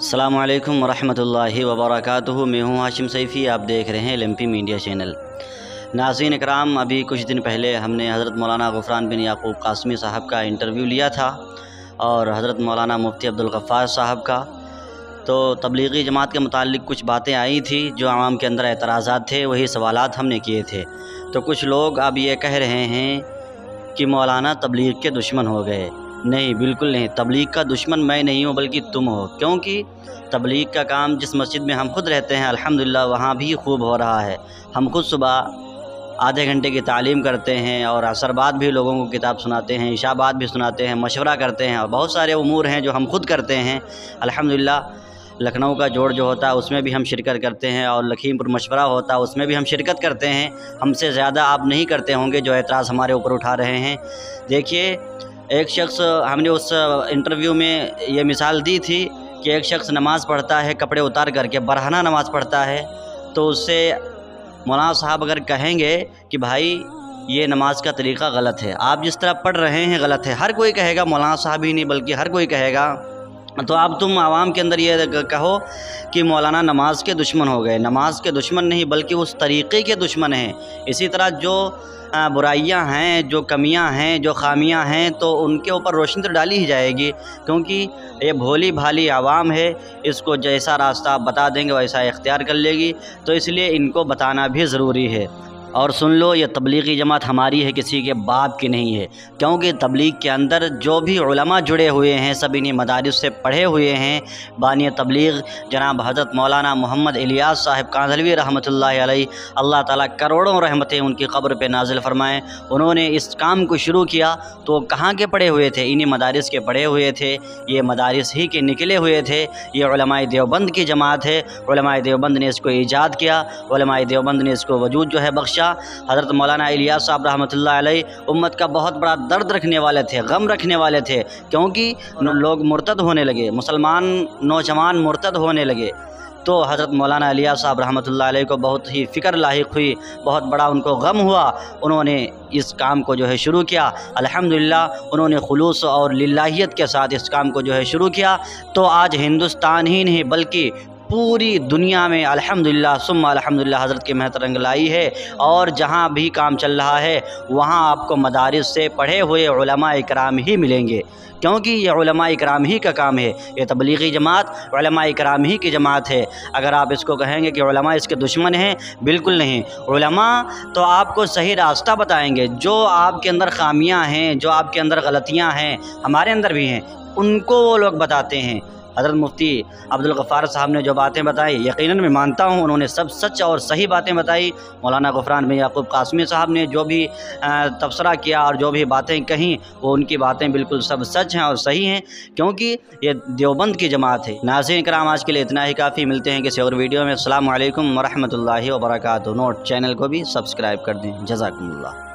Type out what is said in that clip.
अस्सलामु अलैकुम वरहमतुल्लाहि वबरकातुहू। मैं हूँ हाशिम सैफ़ी, आप देख रहे हैं LMP मीडिया चैनल। नाज़रीन इकराम, अभी कुछ दिन पहले हमने हज़रत मौलाना ग़ुफ़रान बिन याक़ूब क़ासमी साहब का इंटरव्यू लिया था और हज़रत मौलाना मुफ्ती अब्दुल ग़फ़्फ़ार साहब का। तो तबलीगी जमात के मुताल्लिक़ कुछ बातें आई थी जो आवाम के अंदर एतराज़ात थे, वही सवालात हमने किए थे। तो कुछ लोग अब ये कह रहे हैं कि मौलाना तबलीग के दुश्मन हो गए। नहीं, बिल्कुल नहीं, तबलीग का दुश्मन मैं नहीं हूँ बल्कि तुम हो। क्योंकि तबलीग का काम जिस मस्जिद में हम खुद रहते हैं अल्हम्दुलिल्लाह वहाँ भी खूब हो रहा है। हम खुद सुबह आधे घंटे की तालीम करते हैं और असर बाद भी लोगों को किताब सुनाते हैं, इशा बाद भी सुनाते हैं, मशवरा करते हैं और बहुत सारे उमूर हैं जो हम खुद करते हैं अल्हम्दुलिल्लाह। लखनऊ का जोड़ जो होता है उसमें भी हम शिरकत करते हैं और लखीमपुर मशवरा होता है उसमें भी हम शिरकत करते हैं। हमसे ज़्यादा आप नहीं करते होंगे जो एतराज़ हमारे ऊपर उठा रहे हैं। देखिए, एक शख्स, हमने उस इंटरव्यू में ये मिसाल दी थी कि एक शख्स नमाज़ पढ़ता है कपड़े उतार करके, बरहना नमाज़ पढ़ता है, तो उससे मौलाना साहब अगर कहेंगे कि भाई ये नमाज का तरीक़ा गलत है, आप जिस तरह पढ़ रहे हैं गलत है, हर कोई कहेगा, मौलाना साहब ही नहीं बल्कि हर कोई कहेगा। तो अब तुम आवाम के अंदर ये कहो कि मौलाना नमाज के दुश्मन हो गए। नमाज के दुश्मन नहीं बल्कि उस तरीक़े के दुश्मन हैं। इसी तरह जो बुराइयां हैं, जो कमियां हैं, जो खामियां हैं, तो उनके ऊपर रोशनी तो डाली ही जाएगी, क्योंकि ये भोली भाली आवाम है, इसको जैसा रास्ता आप बता देंगे वैसा इख्तियार कर लेगी। तो इसलिए इनको बताना भी ज़रूरी है। और सुन लो, ये तबलीगी जमात हमारी है, किसी के बाप की नहीं है। क्योंकि तबलीग के अंदर जो भी उलमा जुड़े हुए हैं सब इन्हीं मदारिस से पढ़े हुए हैं। बानी तबलीग जनाब हज़रत मौलाना मोहम्मद इलियास साहिब कांधलवी रहमतुल्लाहि अलैहि, अल्लाह ताला करोड़ों रहमतें उनकी क़ब्र पे नाजिल फरमाएँ। उन्होंने इस काम को शुरू किया तो कहाँ के पढ़े हुए थे? इन्हीं मदारिस के पढ़े हुए थे। ये मदारिस ही के निकले हुए थे। ये उलमाए देवबंद की जमात है। उलमाए देवबंद ने इसको ईजाद किया, उलमाए देवबंद ने इसको वजूद जो है बख्शा। हज़रत मौलाना इलियास साहब रहमतुल्लाह अलैहि उम्मत का बहुत बड़ा दर्द रखने वाले थे, गम रखने वाले थे, क्योंकि लोग मुर्तद होने लगे, मुसलमान नौजवान मुर्तद होने लगे। तो हज़रत मौलाना इलियास साहब रहमतुल्लाह अलैहि को बहुत ही फ़िक्र लाहिक हुई, बहुत बड़ा उनको गम हुआ। उन्होंने इस काम को जो है शुरू किया। अल्हम्दुलिल्लाह उन्होंने खुलूस और लिल्लाहियत के साथ इस काम को जो है शुरू किया। तो आज हिंदुस्तान ही नहीं बल्कि पूरी दुनिया में अल्हम्दुलिल्लाह सुम्मा अल्हम्दुलिल्लाह हज़रत की महत रंग लाई है। और जहाँ भी काम चल रहा है वहाँ आपको मदारिस से पढ़े हुए उलमा इकराम ही मिलेंगे, क्योंकि ये उलमा इकराम ही का काम है। ये तबलीगी जमात उलमा इकराम ही की जमात है। अगर आप इसको कहेंगे कि उलमा इसके दुश्मन हैं, बिल्कुल नहीं। उलमा तो आपको सही रास्ता बताएंगे। जो आपके अंदर खामियां हैं, जो आपके अंदर गलतियां हैं, हमारे अंदर भी हैं, उनको वो लोग बताते हैं। हज़रत मुफ्ती अब्दुल ग़फ़्फ़ार साहब ने जो बातें बताई, यकीनन मैं मानता हूँ उन्होंने सब सच और सही बातें बताई। मौलाना ग़ुफ़रान बिन याक़ूब क़ासमी साहब ने जो भी तबसरा किया और जो भी बातें कहीं, वो उनकी बातें बिल्कुल सब सच हैं और सही हैं, क्योंकि ये देवबंद की जमात है। नाज़रीन किराम, आज के लिए इतना ही काफ़ी। मिलते हैं किसी और वीडियो में। अस्सलामु अलैकुम वरहमतुल्लाहि वबरकातुहू। नोट चैनल को भी सब्सक्राइब कर दें। जज़ाकुमुल्लाह।